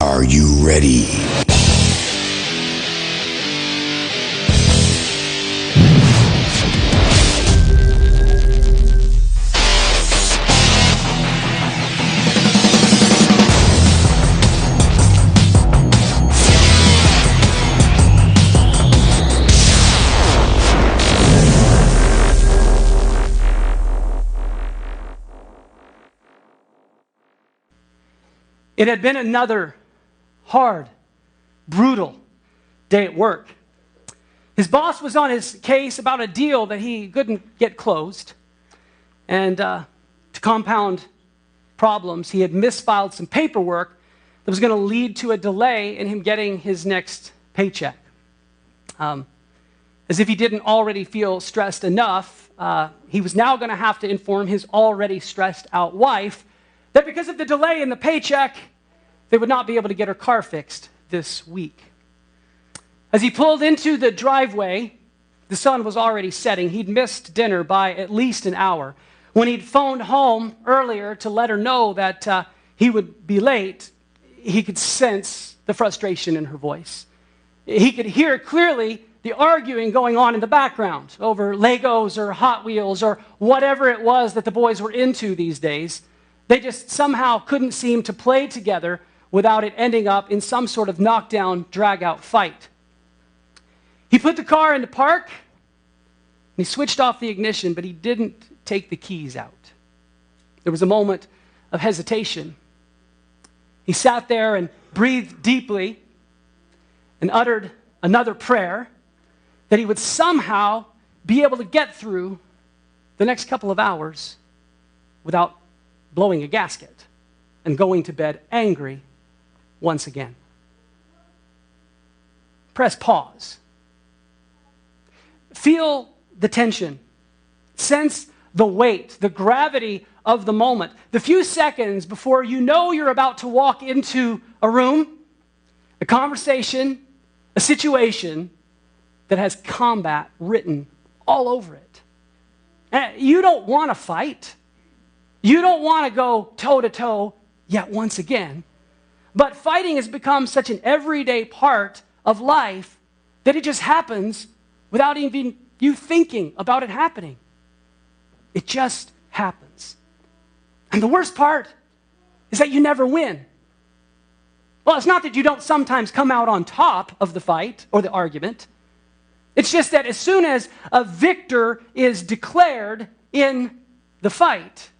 Are you ready? It had been another hard, brutal day at work. His boss was on his case about a deal that he couldn't get closed. And to compound problems, he had misfiled some paperwork that was going to lead to a delay in him getting his next paycheck. As if he didn't already feel stressed enough, he was now going to have to inform his already stressed out wife that because of the delay in the paycheck, they would not be able to get her car fixed this week. As he pulled into the driveway, the sun was already setting. He'd missed dinner by at least an hour. When he'd phoned home earlier to let her know that he would be late, he could sense the frustration in her voice. He could hear clearly the arguing going on in the background over Legos or Hot Wheels or whatever it was that the boys were into these days. They just somehow couldn't seem to play together without it ending up in some sort of knockdown, drag-out fight. He put the car into park, and he switched off the ignition, but he didn't take the keys out. There was a moment of hesitation. He sat there and breathed deeply and uttered another prayer that he would somehow be able to get through the next couple of hours without blowing a gasket and going to bed angry once again. Press pause. Feel the tension. Sense the weight, the gravity of the moment. The few seconds before you know you're about to walk into a room, a conversation, a situation that has combat written all over it. You don't want to fight. You don't want to go toe-to-toe yet once again. But fighting has become such an everyday part of life that it just happens without even you thinking about it happening. It just happens. And the worst part is that you never win. Well, it's not that you don't sometimes come out on top of the fight or the argument. It's just that as soon as a victor is declared in the fight,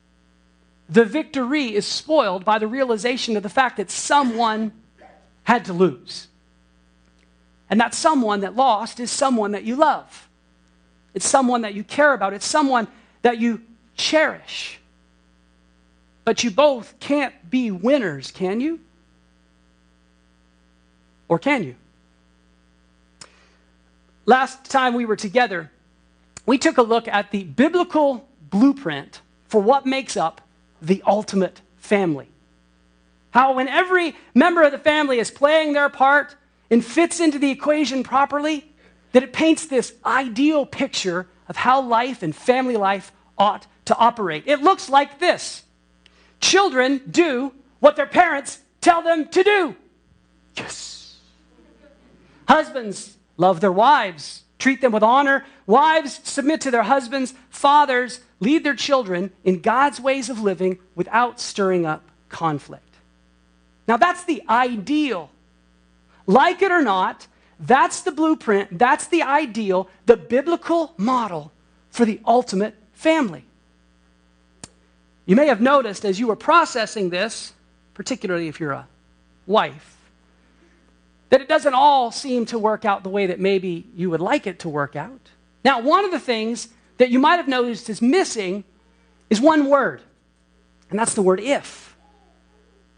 the victory is spoiled by the realization of the fact that someone had to lose. And that someone that lost is someone that you love. It's someone that you care about. It's someone that you cherish. But you both can't be winners, can you? Or can you? Last time we were together, we took a look at the biblical blueprint for what makes up the ultimate family. How when every member of the family is playing their part and fits into the equation properly, that it paints this ideal picture of how life and family life ought to operate. It looks like this. Children do what their parents tell them to do. Yes. Husbands love their wives, treat them with honor. Wives submit to their husbands. Fathers lead their children in God's ways of living without stirring up conflict. Now that's the ideal. Like it or not, that's the blueprint, that's the ideal, the biblical model for the ultimate family. You may have noticed as you were processing this, particularly if you're a wife, that it doesn't all seem to work out the way that maybe you would like it to work out. Now, one of the things that you might have noticed is missing is one word, and that's the word if.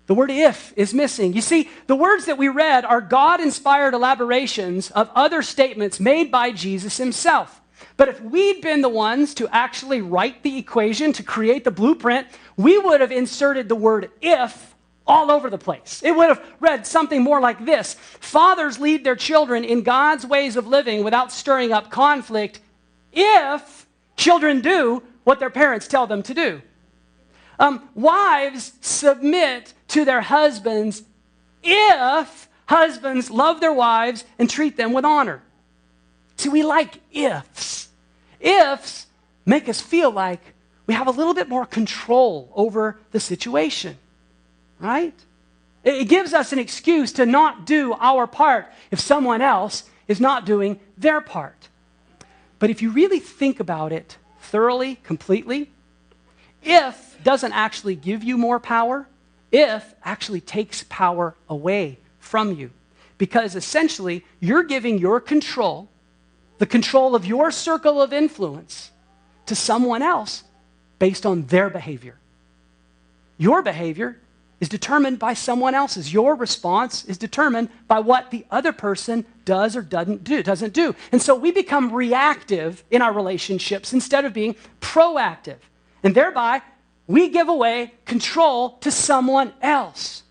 The word if is missing. You see, the words that we read are God-inspired elaborations of other statements made by Jesus himself. But if we'd been the ones to actually write the equation, to create the blueprint, we would have inserted the word if all over the place. It would have read something more like this. Fathers lead their children in God's ways of living without stirring up conflict if children do what their parents tell them to do. Wives submit to their husbands if husbands love their wives and treat them with honor. See, we like ifs. Ifs make us feel like we have a little bit more control over the situation, right? It gives us an excuse to not do our part if someone else is not doing their part. But if you really think about it thoroughly, completely, if doesn't actually give you more power, if actually takes power away from you. Because essentially, you're giving your control, the control of your circle of influence, to someone else based on their behavior. Your behavior is determined by someone else's. Your response is determined by what the other person does or doesn't do. And so we become reactive in our relationships instead of being proactive. And thereby, we give away control to someone else.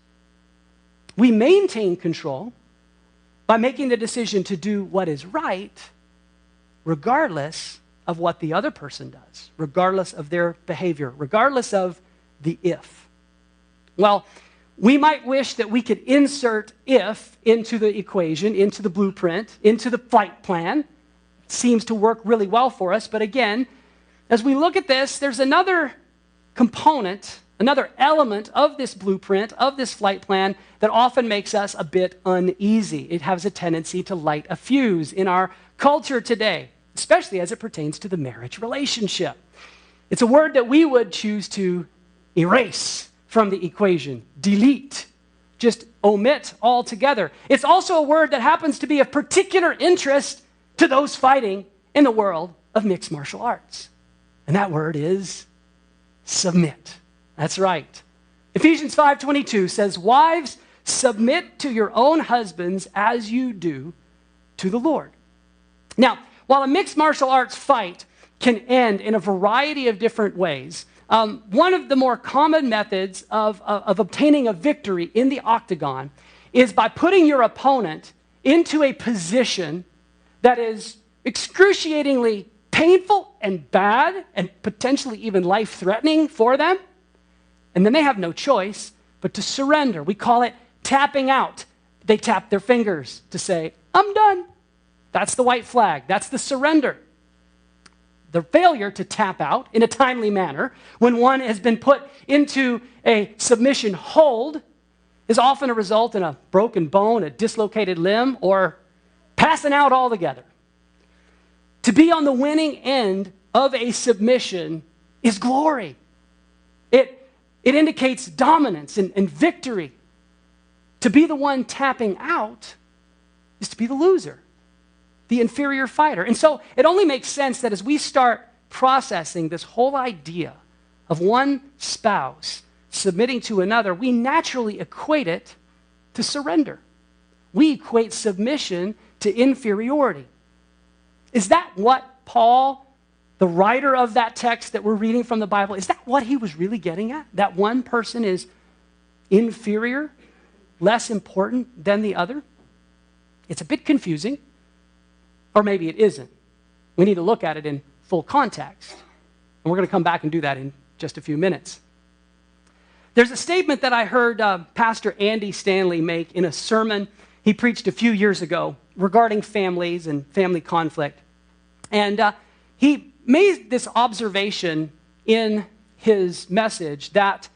We maintain control by making the decision to do what is right, regardless of what the other person does, regardless of their behavior, regardless of the if. Well, we might wish that we could insert if into the equation, into the blueprint, into the flight plan. It seems to work really well for us, but again, as we look at this, there's another component, another element of this blueprint, of this flight plan, that often makes us a bit uneasy. It has a tendency to light a fuse in our culture today, especially as it pertains to the marriage relationship. It's a word that we would choose to erase from the equation, delete, just omit altogether. It's also a word that happens to be of particular interest to those fighting in the world of mixed martial arts. And that word is submit. That's right. Ephesians 5:22 says, "Wives, submit to your own husbands as you do to the Lord." Now, while a mixed martial arts fight can end in a variety of different ways, one of the more common methods of obtaining a victory in the octagon is by putting your opponent into a position that is excruciatingly painful and bad and potentially even life-threatening for them. And then they have no choice but to surrender. We call it tapping out. They tap their fingers to say, "I'm done." That's the white flag. That's the surrender. The failure to tap out in a timely manner when one has been put into a submission hold is often a result in a broken bone, a dislocated limb, or passing out altogether. To be on the winning end of a submission is glory. It indicates dominance and victory. To be the one tapping out is to be the loser, the inferior fighter. And so it only makes sense that as we start processing this whole idea of one spouse submitting to another, we naturally equate it to surrender. We equate submission to inferiority. Is that what Paul, the writer of that text that we're reading from the Bible, is that what he was really getting at? That one person is inferior, less important than the other? It's a bit confusing. Or maybe it isn't. We need to look at it in full context. And we're going to come back and do that in just a few minutes. There's a statement that I heard Pastor Andy Stanley make in a sermon he preached a few years ago regarding families and family conflict. And he made this observation in his message that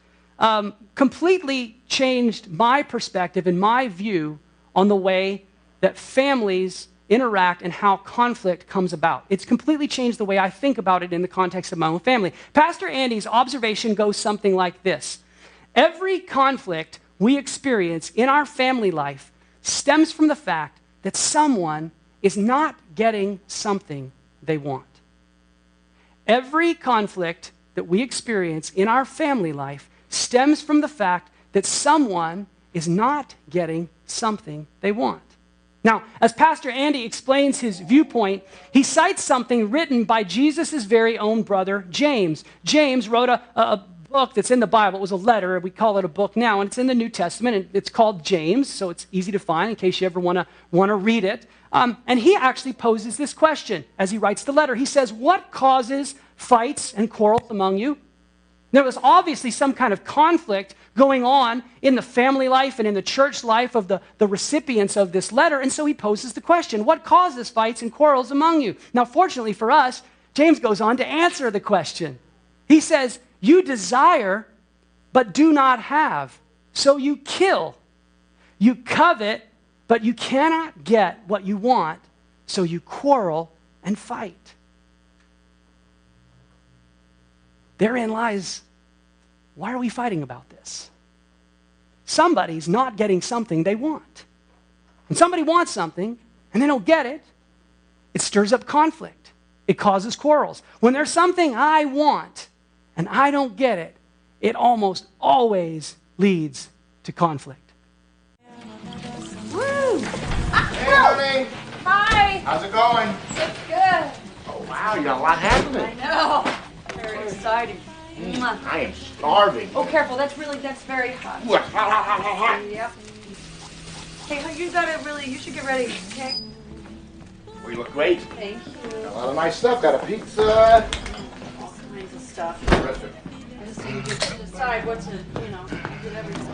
completely changed my perspective and my view on the way that families interact and how conflict comes about. It's completely changed the way I think about it in the context of my own family. Pastor Andy's observation goes something like this. Every conflict we experience in our family life stems from the fact that someone is not getting something they want. Every conflict that we experience in our family life stems from the fact that someone is not getting something they want. Now, as Pastor Andy explains his viewpoint, he cites something written by Jesus' very own brother, James. James wrote a book that's in the Bible. It was a letter. We call it a book now, and it's in the New Testament, and it's called James, so it's easy to find in case you ever want to read it. And he actually poses this question as he writes the letter. He says, "What causes fights and quarrels among you? There was obviously some kind of conflict going on in the family life and in the church life of the recipients of this letter. And so he poses the question, what causes fights and quarrels among you? Now, fortunately for us, James goes on to answer the question. He says, you desire, but do not have. So you kill. You covet, but you cannot get what you want. So you quarrel and fight. Therein lies, why are we fighting about this? Somebody's not getting something they want. When somebody wants something and they don't get it, it stirs up conflict. It causes quarrels. When there's something I want and I don't get it, it almost always leads to conflict. Woo! Hey, honey. Hi. How's it going? It's good. Oh, wow, you got a lot happening. I know. Very exciting. I am starving. Oh, careful. That's very hot. Yep. Hey, you should get ready, okay? Well, you look great. Thank you. Got a lot of nice stuff. Got a pizza. All kinds of stuff. Terrific. I just need to decide what to, get everything.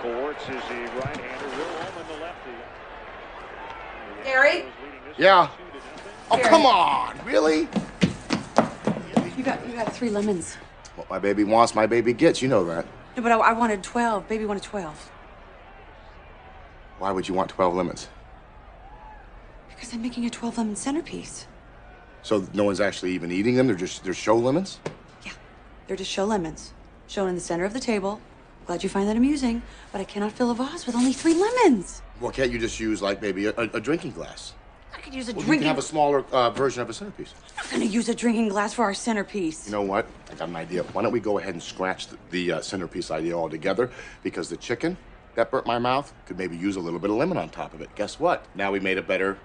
Courts is the right-hander, Will Holman the lefty. Gary? Yeah. Oh, Here. come on. Really? You got 3 lemons. What my baby wants, my baby gets. You know that. No, but I wanted 12. Baby wanted 12. Why would you want 12 lemons? Because I'm making a 12-lemon centerpiece. So no one's actually even eating them? They're show lemons? Yeah, they're just show lemons. Shown in the center of the table. Glad you find that amusing, but I cannot fill a vase with only 3 lemons. Well, can't you just use, like, maybe a drinking glass? I could use a Well, you drinking... can have a smaller version of a centerpiece. I'm not gonna use a drinking glass for our centerpiece. You know what? I got an idea. Why don't we go ahead and scratch the centerpiece idea altogether? Because the chicken that burnt my mouth could maybe use a little bit of lemon on top of it. Guess what? Now we made a better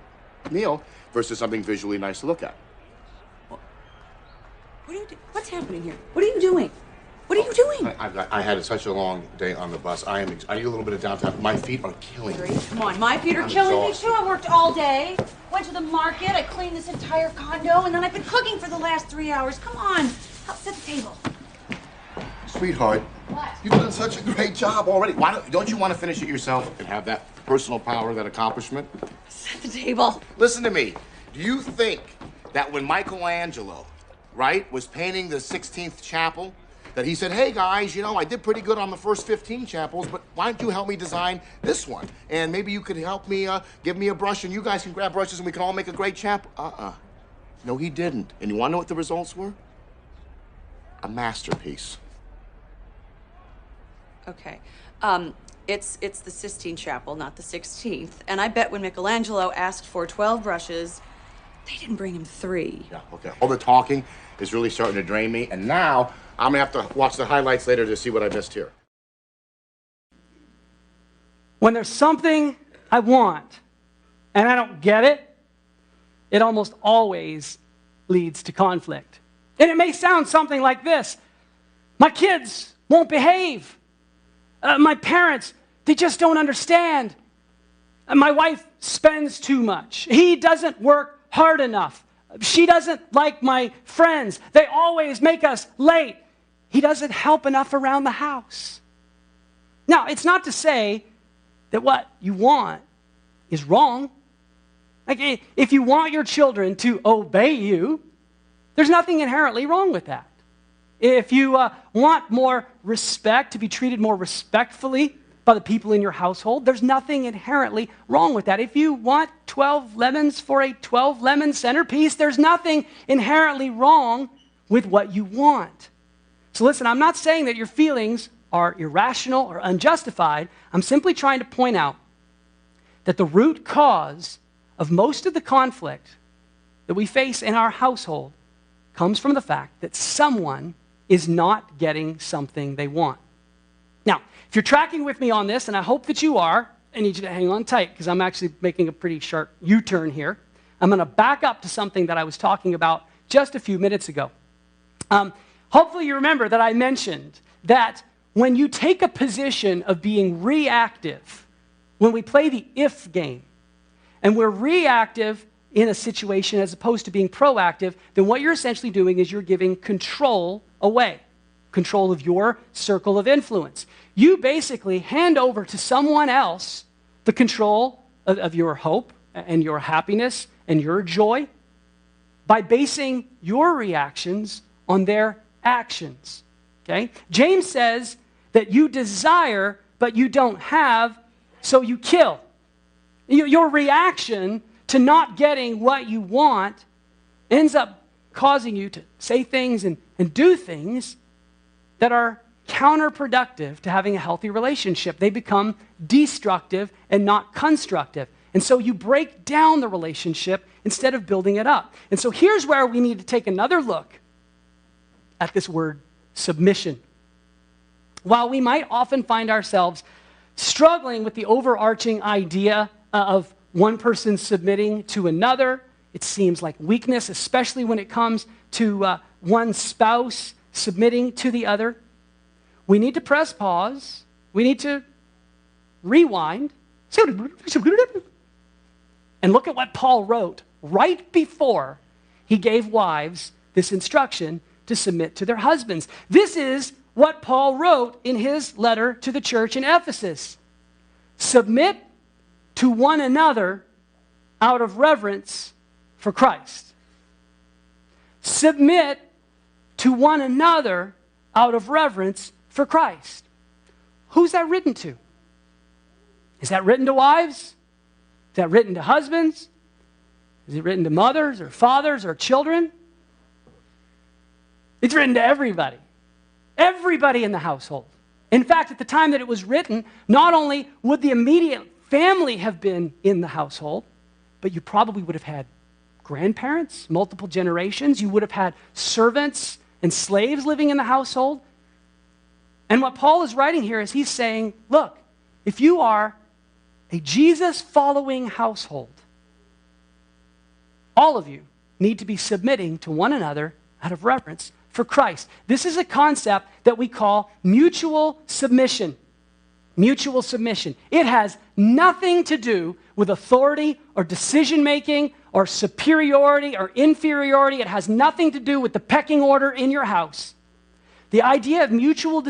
meal versus something visually nice to look at. What are you doing? What's happening here? What are you doing? What are you doing? I had such a long day on the bus. I need a little bit of downtime. My feet are killing me. Come on, my feet are I'm killing exhausted. me too. I worked all day. Went to the market. I cleaned this entire condo, and then I've been cooking for the last 3 hours. Come on, help set the table. Sweetheart, What? you've done such a great job already. Why don't you want to finish it yourself and have that personal power, that accomplishment? Set the table. Listen to me. Do you think that when Michelangelo, right, was painting the 16th chapel, that he said, hey guys, I did pretty good on the first 15 chapels, but why don't you help me design this one? And maybe you could help me, give me a brush, and you guys can grab brushes and we can all make a great chapel. No, he didn't. And you want to know what the results were? A masterpiece. Okay. It's the Sistine Chapel, not the 16th. And I bet when Michelangelo asked for 12 brushes, they didn't bring him 3. Yeah, okay. All the talking is really starting to drain me, and now I'm gonna have to watch the highlights later to see what I missed here. When there's something I want and I don't get it, it almost always leads to conflict. And it may sound something like this. My kids won't behave. My parents, they just don't understand. My wife spends too much. He doesn't work hard enough. She doesn't like my friends. They always make us late. He doesn't help enough around the house. Now, it's not to say that what you want is wrong. Like, if you want your children to obey you, there's nothing inherently wrong with that. If you want more respect, to be treated more respectfully by the people in your household, there's nothing inherently wrong with that. If you want 12 lemons for a 12-lemon centerpiece, there's nothing inherently wrong with what you want. So listen, I'm not saying that your feelings are irrational or unjustified. I'm simply trying to point out that the root cause of most of the conflict that we face in our household comes from the fact that someone is not getting something they want. Now, if you're tracking with me on this, and I hope that you are, I need you to hang on tight because I'm actually making a pretty sharp U-turn here. I'm going to back up to something that I was talking about just a few minutes ago. Hopefully you remember that I mentioned that when you take a position of being reactive, when we play the if game, and we're reactive in a situation as opposed to being proactive, then what you're essentially doing is you're giving control away, control of your circle of influence. You basically hand over to someone else the control of your hope and your happiness and your joy by basing your reactions on their actions. Okay? James says that you desire, but you don't have, so you kill. Your reaction to not getting what you want ends up causing you to say things and do things that are counterproductive to having a healthy relationship. They become destructive and not constructive. And so you break down the relationship instead of building it up. And so here's where we need to take another look at this word submission. While we might often find ourselves struggling with the overarching idea of one person submitting to another, it seems like weakness, especially when it comes to one spouse submitting to the other. We need to press pause. We need to rewind and look at what Paul wrote right before he gave wives this instruction to submit to their husbands. This is what Paul wrote in his letter to the church in Ephesus. Submit to one another out of reverence for Christ. Submit to one another out of reverence for Christ. Who's that written to? Is that written to wives? Is that written to husbands? Is it written to mothers or fathers or children? It's written to everybody. Everybody in the household. In fact, at the time that it was written, not only would the immediate family have been in the household, but you probably would have had grandparents, multiple generations. You would have had servants and slaves living in the household. And what Paul is writing here is he's saying, look, if you are a Jesus-following household, all of you need to be submitting to one another out of reverence for Christ. This is a concept that we call mutual submission. Mutual submission. It has nothing to do with authority or decision-making or superiority or inferiority. It has nothing to do with the pecking order in your house. The idea of mutual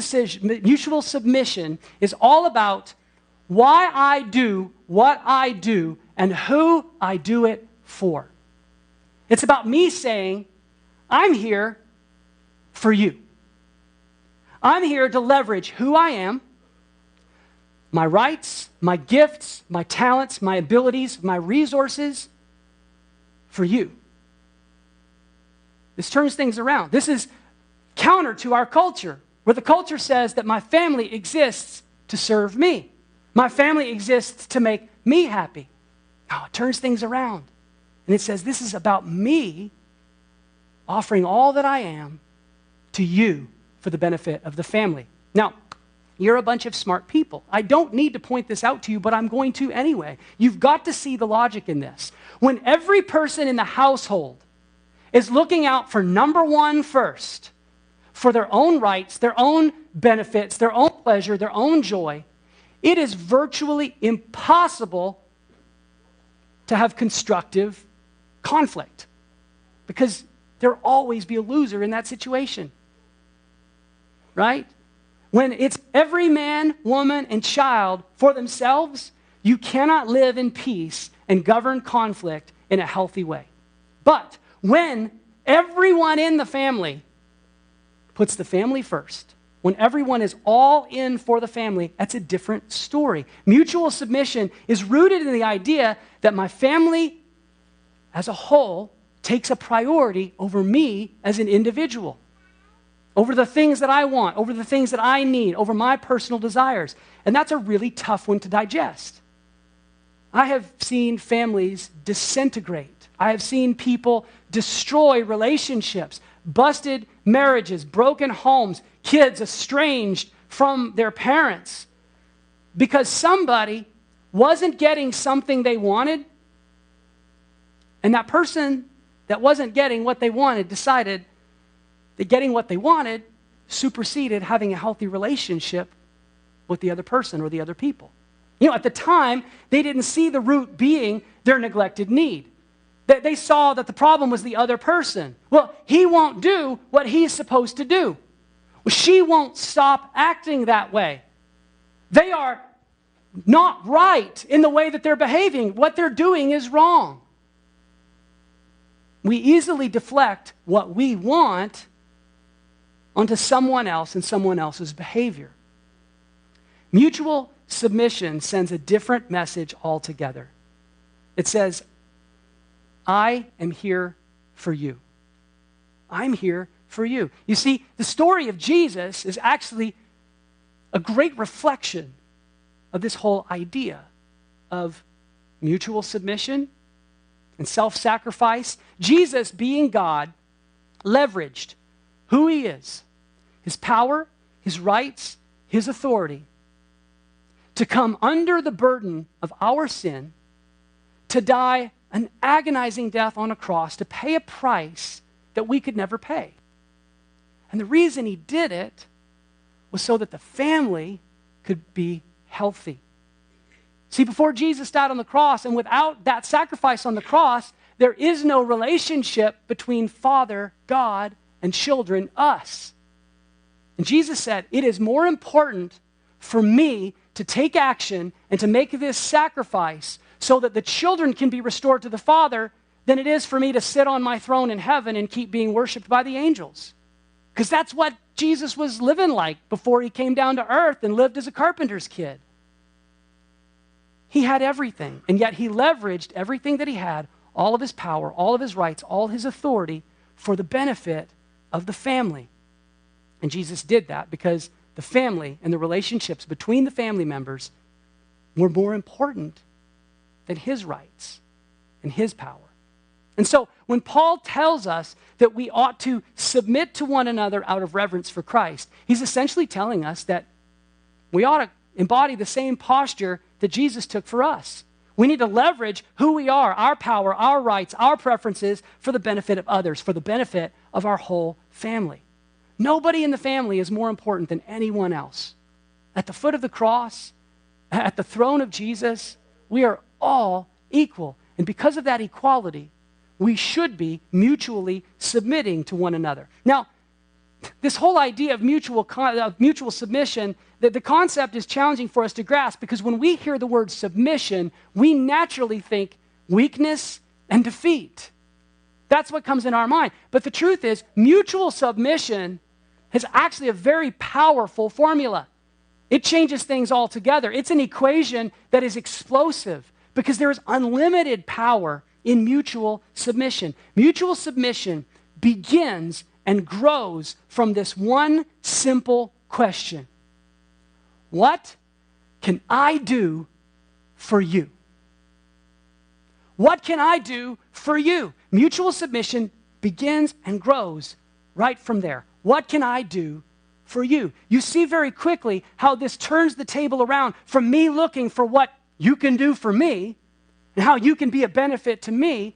submission is all about why I do what I do and who I do it for. It's about me saying, I'm here for you. I'm here to leverage who I am, my rights, my gifts, my talents, my abilities, my resources for you. This turns things around. This is counter to our culture, where the culture says that my family exists to serve me. My family exists to make me happy. No, it turns things around. And it says this is about me offering all that I am to you for the benefit of the family. Now, you're a bunch of smart people. I don't need to point this out to you, but I'm going to anyway. You've got to see the logic in this. When every person in the household is looking out for number one first, for their own rights, their own benefits, their own pleasure, their own joy, it is virtually impossible to have constructive conflict because there'll always be a loser in that situation. Right? When it's every man, woman, and child for themselves, you cannot live in peace and govern conflict in a healthy way. But when everyone in the family puts the family first, when everyone is all in for the family, that's a different story. Mutual submission is rooted in the idea that my family as a whole takes a priority over me as an individual, over the things that I want, over the things that I need, over my personal desires. And that's a really tough one to digest. I have seen families disintegrate. I have seen people destroy relationships, busted marriages, broken homes, kids estranged from their parents because somebody wasn't getting something they wanted, and that person that wasn't getting what they wanted decided that getting what they wanted superseded having a healthy relationship with the other person or the other people. You know, at the time, they didn't see the root being their neglected need. They saw that the problem was the other person. Well, he won't do what he's supposed to do. Well, she won't stop acting that way. They are not right in the way that they're behaving. What they're doing is wrong. We easily deflect what we want onto someone else and someone else's behavior. Mutual submission sends a different message altogether. It says, I am here for you. I'm here for you. You see, the story of Jesus is actually a great reflection of this whole idea of mutual submission and self-sacrifice. Jesus, being God, leveraged who he is, his power, his rights, his authority, to come under the burden of our sin, to die an agonizing death on a cross, to pay a price that we could never pay. And the reason he did it was so that the family could be healthy. See, before Jesus died on the cross, and without that sacrifice on the cross, there is no relationship between Father, God, and children, us. And Jesus said, it is more important for me to take action and to make this sacrifice so that the children can be restored to the Father than it is for me to sit on my throne in heaven and keep being worshiped by the angels. Because that's what Jesus was living like before he came down to earth and lived as a carpenter's kid. He had everything, and yet he leveraged everything that he had, all of his power, all of his rights, all his authority for the benefit of the family. And Jesus did that because the family and the relationships between the family members were more important than his rights and his power. And so when Paul tells us that we ought to submit to one another out of reverence for Christ, he's essentially telling us that we ought to embody the same posture that Jesus took for us. We need to leverage who we are, our power, our rights, our preferences for the benefit of others, for the benefit of our whole family. Nobody in the family is more important than anyone else. At the foot of the cross, at the throne of Jesus, we are all equal. And because of that equality, we should be mutually submitting to one another. Now, this whole idea of mutual submission, the concept is challenging for us to grasp because when we hear the word submission, we naturally think weakness and defeat. That's what comes in our mind. But the truth is, mutual submission is actually a very powerful formula. It changes things altogether. It's an equation that is explosive because there is unlimited power in mutual submission. Mutual submission begins and grows from this one simple question. What can I do for you? What can I do for you? Mutual submission begins and grows right from there. What can I do for you? You see very quickly how this turns the table around from me looking for what you can do for me and how you can be a benefit to me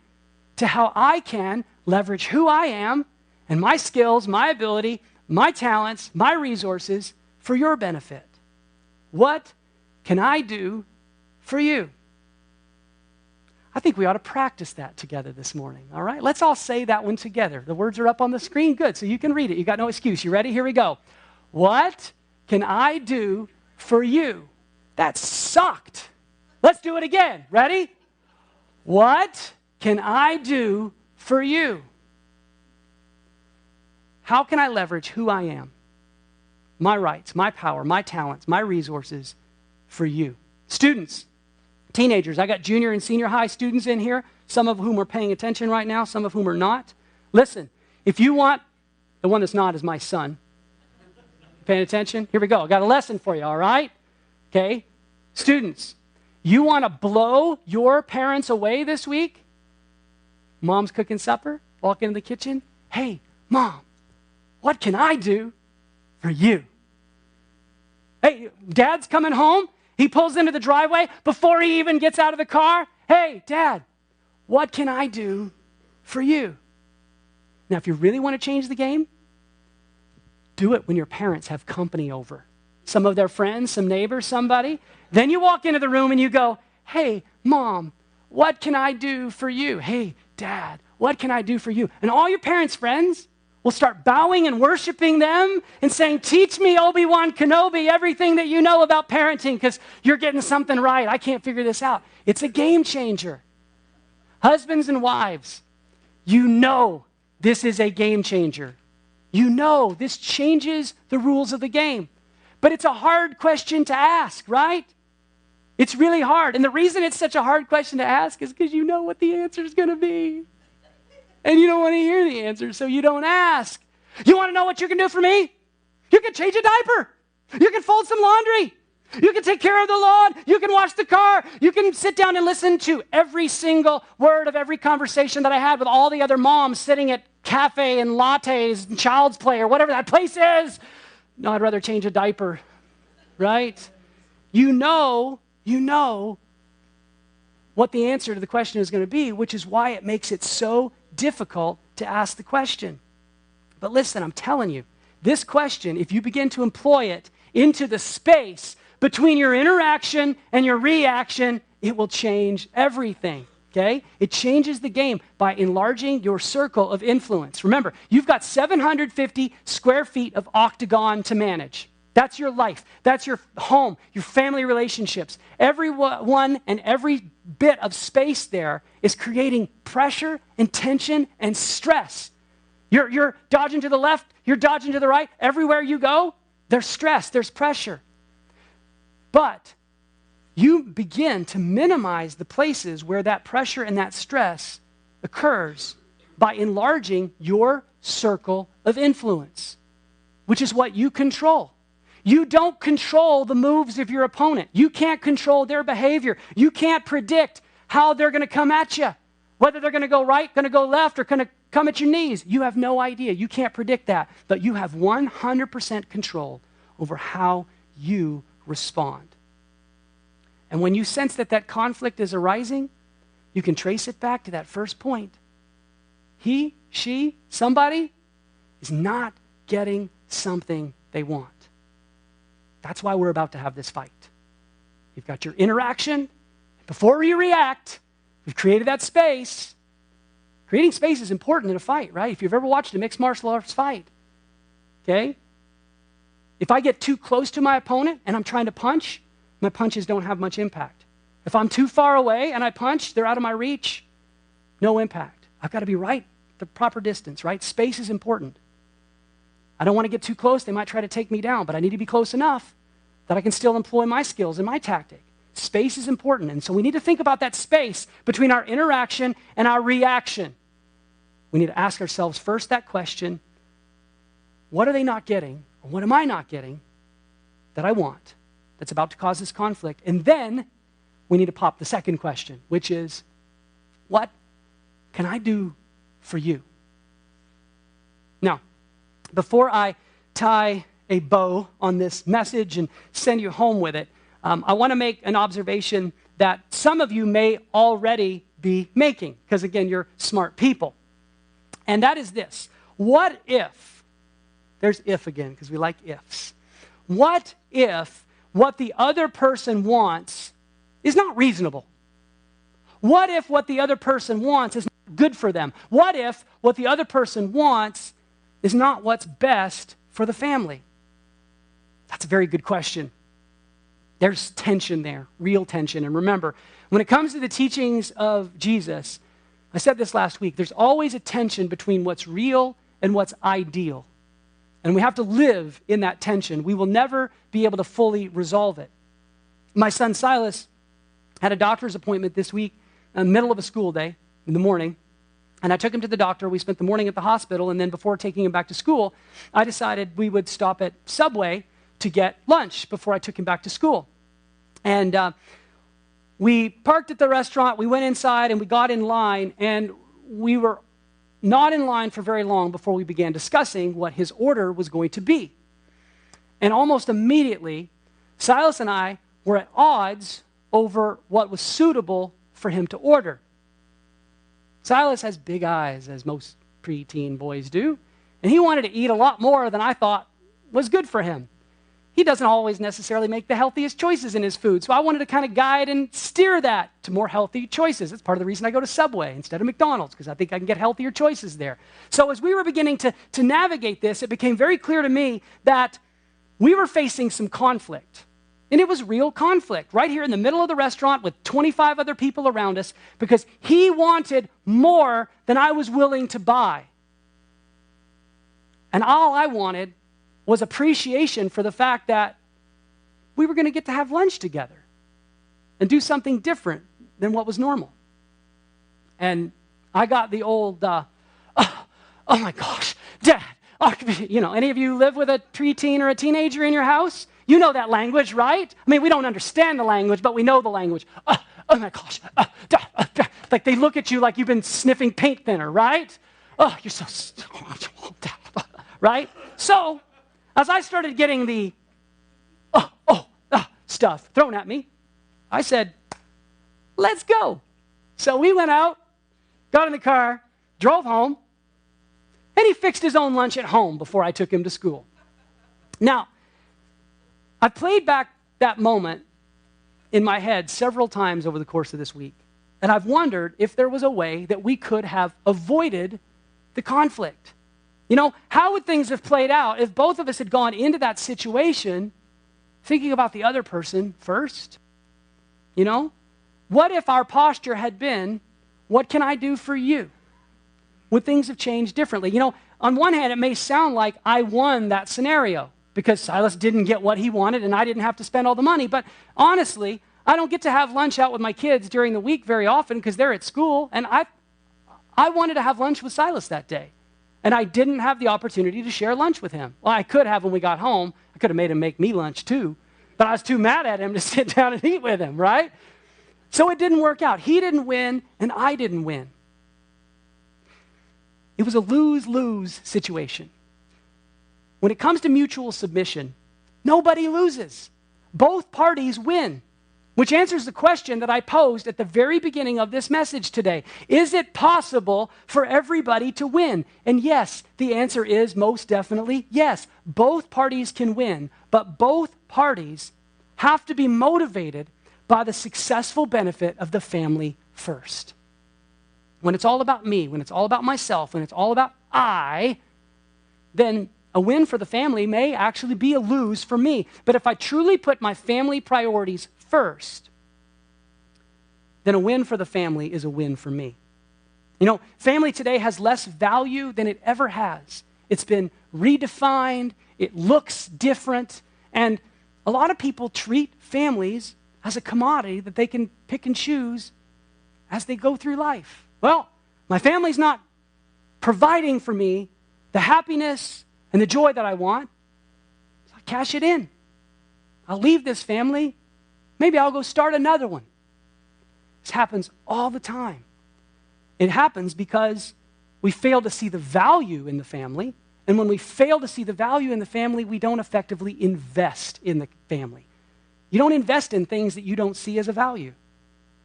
to how I can leverage who I am and my skills, my ability, my talents, my resources for your benefit. What can I do for you? I think we ought to practice that together this morning, all right? Let's all say that one together. The words are up on the screen. Good, so you can read it. You got no excuse. You ready? Here we go. What can I do for you? That sucked. Let's do it again. Ready? What can I do for you? How can I leverage who I am, my rights, my power, my talents, my resources for you? Students, teenagers, I got junior and senior high students in here, some of whom are paying attention right now, some of whom are not. Listen, if you want, the one that's not is my son. Paying attention? Here we go. I got a lesson for you, all right? Okay? Students, you want to blow your parents away this week? Mom's cooking supper, walk into the kitchen. Hey, Mom, what can I do for you? Hey, Dad's coming home. He pulls into the driveway before he even gets out of the car. Hey, Dad, what can I do for you? Now, if you really want to change the game, do it when your parents have company over. Some of their friends, some neighbors, somebody. Then you walk into the room and you go, hey, Mom, what can I do for you? Hey, Dad, what can I do for you? And all your parents' friends will start bowing and worshiping them and saying, teach me, Obi-Wan Kenobi, everything that you know about parenting because you're getting something right. I can't figure this out. It's a game changer. Husbands and wives, you know this is a game changer. You know this changes the rules of the game. But it's a hard question to ask, right? It's really hard. And the reason it's such a hard question to ask is because you know what the answer is going to be. And you don't want to hear the answer, so you don't ask. You want to know what you can do for me? You can change a diaper. You can fold some laundry. You can take care of the lawn. You can wash the car. You can sit down and listen to every single word of every conversation that I had with all the other moms sitting at cafe and lattes and child's play or whatever that place is. No, I'd rather change a diaper, right? You know what the answer to the question is going to be, which is why it makes it so difficult to ask the question. But listen, I'm telling you, this question, if you begin to employ it into the space between your interaction and your reaction, it will change everything, okay? It changes the game by enlarging your circle of influence. Remember, you've got 750 square feet of octagon to manage. That's your life. That's your home, your family relationships. Every one and every bit of space there is creating pressure and tension and stress. You're dodging to the left, you're dodging to the right. Everywhere you go, there's stress, there's pressure. But you begin to minimize the places where that pressure and that stress occurs by enlarging your circle of influence, which is what you control. You don't control the moves of your opponent. You can't control their behavior. You can't predict how they're going to come at you, whether they're going to go right, going to go left, or going to come at your knees. You have no idea. You can't predict that. But you have 100% control over how you respond. And when you sense that that conflict is arising, you can trace it back to that first point. He, she, somebody is not getting something they want. That's why we're about to have this fight. You've got your interaction. Before you react, we've created that space. Creating space is important in a fight, right? If you've ever watched a mixed martial arts fight, okay? If I get too close to my opponent and I'm trying to punch, my punches don't have much impact. If I'm too far away and I punch, they're out of my reach, no impact. I've got to be right, the proper distance, right? Space is important. I don't want to get too close. They might try to take me down, but I need to be close enough that I can still employ my skills and my tactic. Space is important, and so we need to think about that space between our interaction and our reaction. We need to ask ourselves first that question, what are they not getting, or what am I not getting that I want that's about to cause this conflict? And then we need to pop the second question, which is, what can I do for you? Now, before I tie a bow on this message and send you home with it, I want to make an observation that some of you may already be making, because again, you're smart people. And that is this. What if, there's if again, because we like ifs. What if what the other person wants is not reasonable? What if what the other person wants is not good for them? What if what the other person wants is not what's best for the family? That's a very good question. There's tension there, real tension. And remember, when it comes to the teachings of Jesus, I said this last week, there's always a tension between what's real and what's ideal. And we have to live in that tension. We will never be able to fully resolve it. My son Silas had a doctor's appointment this week in the middle of a school day in the morning. And I took him to the doctor. We spent the morning at the hospital. And then before taking him back to school, I decided we would stop at Subway to get lunch before I took him back to school. And we parked at the restaurant. We went inside and we got in line. And we were not in line for very long before we began discussing what his order was going to be. And almost immediately, Silas and I were at odds over what was suitable for him to order. Silas has big eyes, as most preteen boys do, and he wanted to eat a lot more than I thought was good for him. he doesn't always necessarily make the healthiest choices in his food. So I wanted to kind of guide and steer that to more healthy choices. That's part of the reason I go to Subway instead of McDonald's, because I think I can get healthier choices there. So as we were beginning to navigate this, it became very clear to me that we were facing some conflict. And it was real conflict right here in the middle of the restaurant with 25 other people around us, because he wanted more than I was willing to buy. And all I wanted was appreciation for the fact that we were going to get to have lunch together and do something different than what was normal. And I got the old, oh my gosh, Dad. Any of you live with a preteen or a teenager in your house? You know that language, right? I mean, we don't understand the language, but we know the language. Oh my gosh. Like they look at you like you've been sniffing paint thinner, right? Oh, you're so, right? So, as I started getting the stuff thrown at me, I said, let's go. So we went out, got in the car, drove home, and he fixed his own lunch at home before I took him to school. Now, I played back that moment in my head several times over the course of this week, and I've wondered if there was a way that we could have avoided the conflict. How would things have played out if both of us had gone into that situation thinking about the other person first? What if our posture had been, what can I do for you? Would things have changed differently? On one hand, it may sound like I won that scenario because Silas didn't get what he wanted and I didn't have to spend all the money. But honestly, I don't get to have lunch out with my kids during the week very often because they're at school. And I wanted to have lunch with Silas that day. And I didn't have the opportunity to share lunch with him. Well, I could have when we got home. I could have made him make me lunch too. But I was too mad at him to sit down and eat with him, right? So it didn't work out. He didn't win, and I didn't win. It was a lose-lose situation. When it comes to mutual submission, nobody loses. Both parties win. Which answers the question that I posed at the very beginning of this message today. Is it possible for everybody to win? And yes, the answer is most definitely yes. Both parties can win, but both parties have to be motivated by the successful benefit of the family first. When it's all about me, when it's all about myself, when it's all about I, then a win for the family may actually be a lose for me. But if I truly put my family priorities first, then a win for the family is a win for me. Family today has less value than it ever has. It's been redefined, it looks different, and a lot of people treat families as a commodity that they can pick and choose as they go through life. Well, my family's not providing for me the happiness and the joy that I want, so I cash it in. I'll leave this family. Maybe I'll go start another one. This happens all the time. It happens because we fail to see the value in the family. And when we fail to see the value in the family, we don't effectively invest in the family. You don't invest in things that you don't see as a value.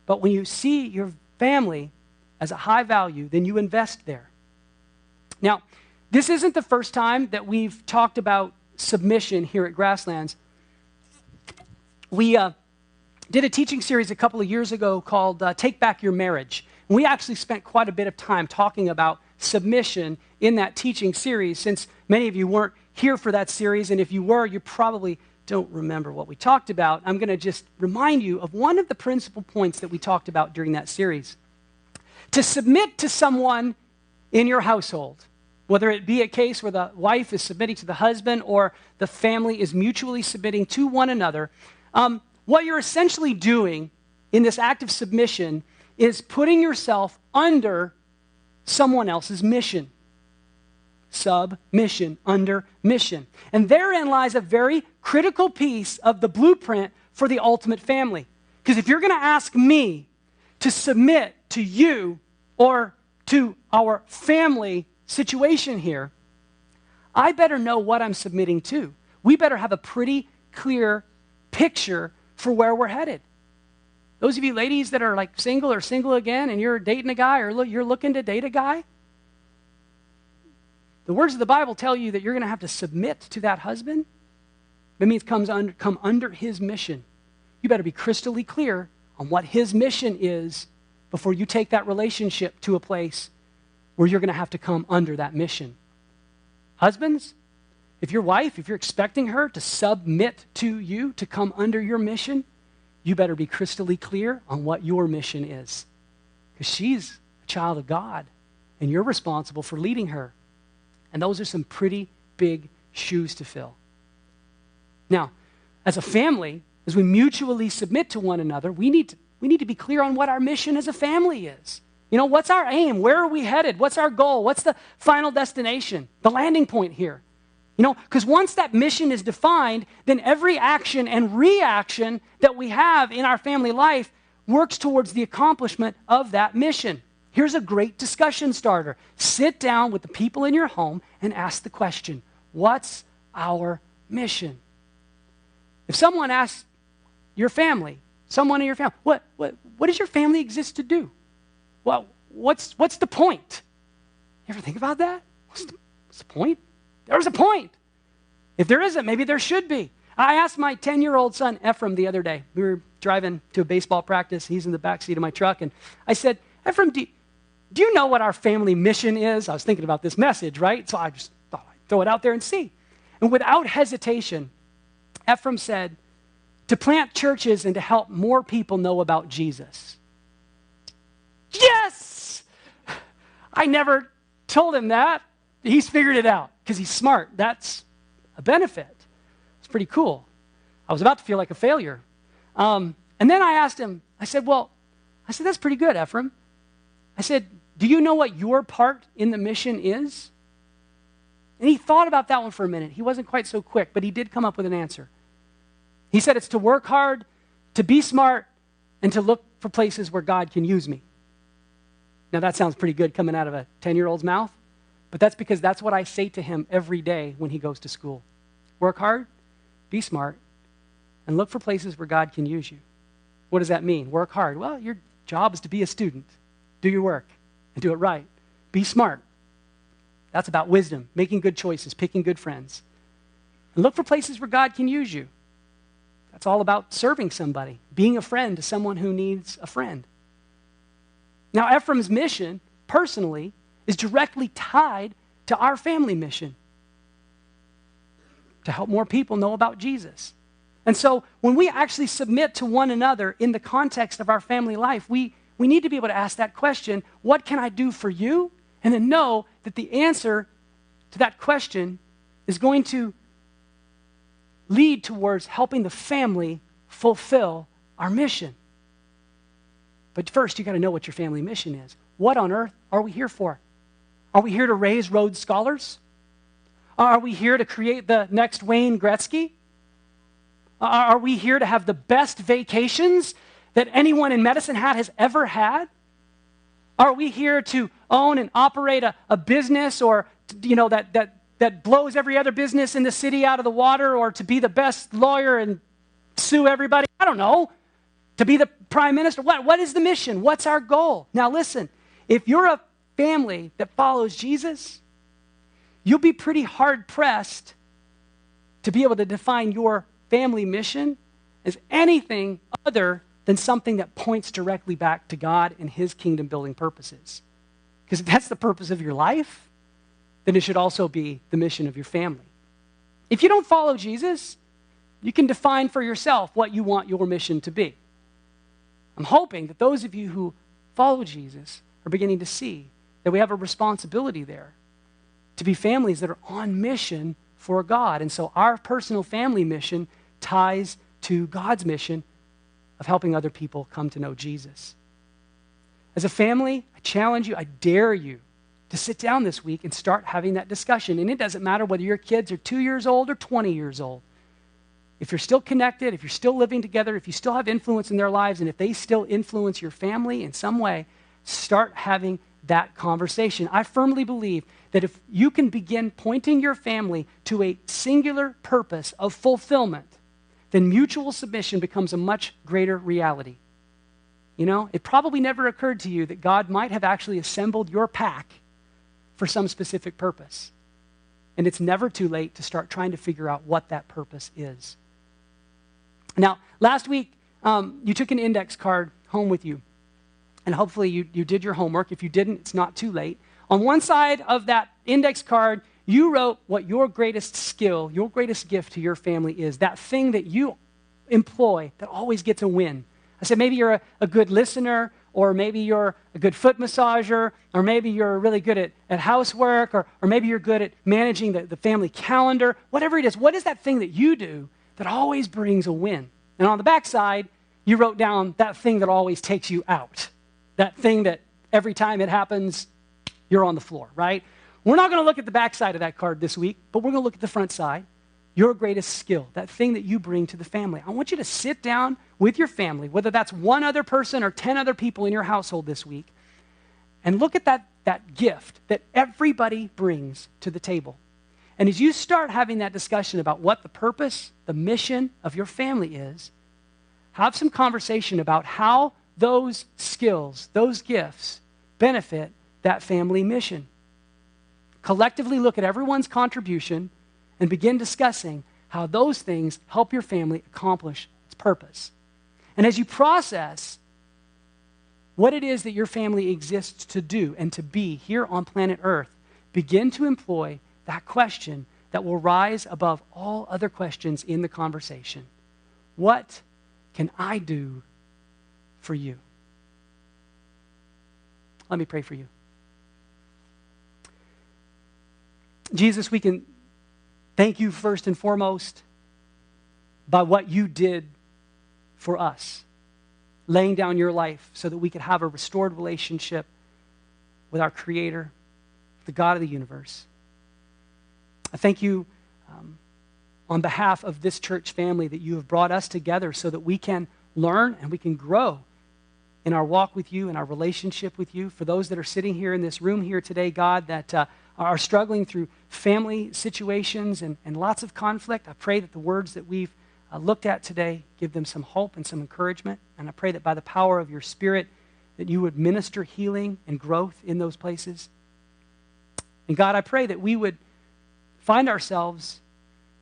But when you see your family as a high value, then you invest there. Now, this isn't the first time that we've talked about submission here at Grasslands. We did a teaching series a couple of years ago called Take Back Your Marriage. And we actually spent quite a bit of time talking about submission in that teaching series, since many of you weren't here for that series, and if you were, you probably don't remember what we talked about. I'm going to just remind you of one of the principal points that we talked about during that series. To submit to someone in your household, whether it be a case where the wife is submitting to the husband or the family is mutually submitting to one another, what you're essentially doing in this act of submission is putting yourself under someone else's mission. Submission, under mission. And therein lies a very critical piece of the blueprint for the ultimate family. Because if you're going to ask me to submit to you or to our family situation here, I better know what I'm submitting to. We better have a pretty clear picture for where we're headed. Those of you ladies that are like single or single again and you're dating a guy or you're looking to date a guy, the words of the Bible tell you that you're going to have to submit to that husband. That means come under his mission. You better be crystally clear on what his mission is before you take that relationship to a place where you're going to have to come under that mission. Husbands, if your wife, if you're expecting her to submit to you, to come under your mission, you better be crystally clear on what your mission is. Because she's a child of God, and you're responsible for leading her. And those are some pretty big shoes to fill. Now, as a family, as we mutually submit to one another, we need to be clear on what our mission as a family is. You know, what's our aim? Where are we headed? What's our goal? What's the final destination? The landing point here? You know, because once that mission is defined, then every action and reaction that we have in our family life works towards the accomplishment of that mission. Here's a great discussion starter. Sit down with the people in your home and ask the question, what's our mission? If someone asks your family, someone in your family, what does your family exist to do? Well, what's the point? You ever think about that? What's the point? There's a point. If there isn't, maybe there should be. I asked my 10-year-old son, Ephraim, the other day. We were driving to a baseball practice. He's in the backseat of my truck. And I said, Ephraim, do you know what our family mission is? I was thinking about this message, right? So I just thought I'd throw it out there and see. And without hesitation, Ephraim said, to plant churches and to help more people know about Jesus. Yes! I never told him that. He's figured it out because he's smart. That's a benefit. It's pretty cool. I was about to feel like a failure. And then I asked him, I said, that's pretty good, Ephraim. I said, do you know what your part in the mission is? And he thought about that one for a minute. He wasn't quite so quick, but he did come up with an answer. He said it's to work hard, to be smart, and to look for places where God can use me. Now that sounds pretty good coming out of a 10-year-old's mouth, but that's because that's what I say to him every day when he goes to school. Work hard, be smart, and look for places where God can use you. What does that mean? Work hard. Well, your job is to be a student. Do your work and do it right. Be smart. That's about wisdom, making good choices, picking good friends. And look for places where God can use you. That's all about serving somebody, being a friend to someone who needs a friend. Now, Ephraim's mission, personally, is directly tied to our family mission, to help more people know about Jesus. And so when we actually submit to one another in the context of our family life, we need to be able to ask that question, what can I do for you? And then know that the answer to that question is going to lead towards helping the family fulfill our mission. But first, you got to know what your family mission is. What on earth are we here for? Are we here to raise Rhodes Scholars? Are we here to create the next Wayne Gretzky? Are we here to have the best vacations that anyone in Medicine Hat has ever had? Are we here to own and operate a business or, that blows every other business in the city out of the water, or to be the best lawyer and sue everybody? I don't know. To be the prime minister? What is the mission? What's our goal? Now listen, if you're a family that follows Jesus, you'll be pretty hard-pressed to be able to define your family mission as anything other than something that points directly back to God and his kingdom-building purposes. Because if that's the purpose of your life, then it should also be the mission of your family. If you don't follow Jesus, you can define for yourself what you want your mission to be. I'm hoping that those of you who follow Jesus are beginning to see that we have a responsibility there to be families that are on mission for God. And so our personal family mission ties to God's mission of helping other people come to know Jesus. As a family, I challenge you, I dare you to sit down this week and start having that discussion. And it doesn't matter whether your kids are 2 years old or 20 years old. If you're still connected, if you're still living together, if you still have influence in their lives, and if they still influence your family in some way, start having that conversation. I firmly believe that if you can begin pointing your family to a singular purpose of fulfillment, then mutual submission becomes a much greater reality. You know, it probably never occurred to you that God might have actually assembled your pack for some specific purpose. And it's never too late to start trying to figure out what that purpose is. Now, last week, you took an index card home with you. And hopefully you did your homework. If you didn't, it's not too late. On one side of that index card, you wrote what your greatest skill, your greatest gift to your family is, that thing that you employ that always gets a win. I said maybe you're a good listener, or maybe you're a good foot massager, or maybe you're really good at housework, or maybe you're good at managing the family calendar. Whatever it is, what is that thing that you do that always brings a win? And on the back side, you wrote down that thing that always takes you out. That thing that every time it happens, you're on the floor, right? We're not going to look at the back side of that card this week, but we're going to look at the front side. Your greatest skill, that thing that you bring to the family. I want you to sit down with your family, whether that's one other person or 10 other people in your household this week, and look at that gift that everybody brings to the table. And as you start having that discussion about what the purpose, the mission of your family is, have some conversation about how those skills, those gifts, benefit that family mission. Collectively look at everyone's contribution and begin discussing how those things help your family accomplish its purpose. And as you process what it is that your family exists to do and to be here on planet Earth, begin to employ that question that will rise above all other questions in the conversation. What can I do for you? Let me pray for you. Jesus, we can thank you first and foremost by what you did for us, laying down your life so that we could have a restored relationship with our Creator, the God of the universe. I thank you on behalf of this church family that you have brought us together so that we can learn and we can grow in our walk with you and our relationship with you. For those that are sitting here in this room here today, God, that are struggling through family situations and lots of conflict, I pray that the words that we've looked at today give them some hope and some encouragement. And I pray that by the power of your Spirit, that you would minister healing and growth in those places. And God, I pray that we would find ourselves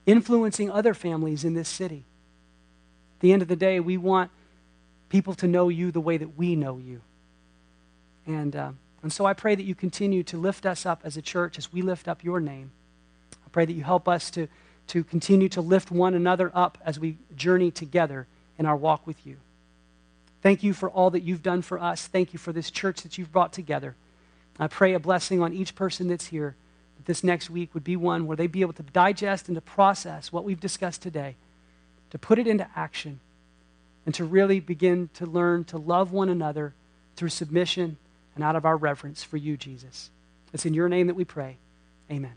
influencing other families in this city. At the end of the day, we want people to know you the way that we know you. And so I pray that you continue to lift us up as a church as we lift up your name. I pray that you help us to continue to lift one another up as we journey together in our walk with you. Thank you for all that you've done for us. Thank you for this church that you've brought together. I pray a blessing on each person that's here, that this next week would be one where they'd be able to digest and to process what we've discussed today, to put it into action, and to really begin to learn to love one another through submission and out of our reverence for you, Jesus. It's in your name that we pray. Amen.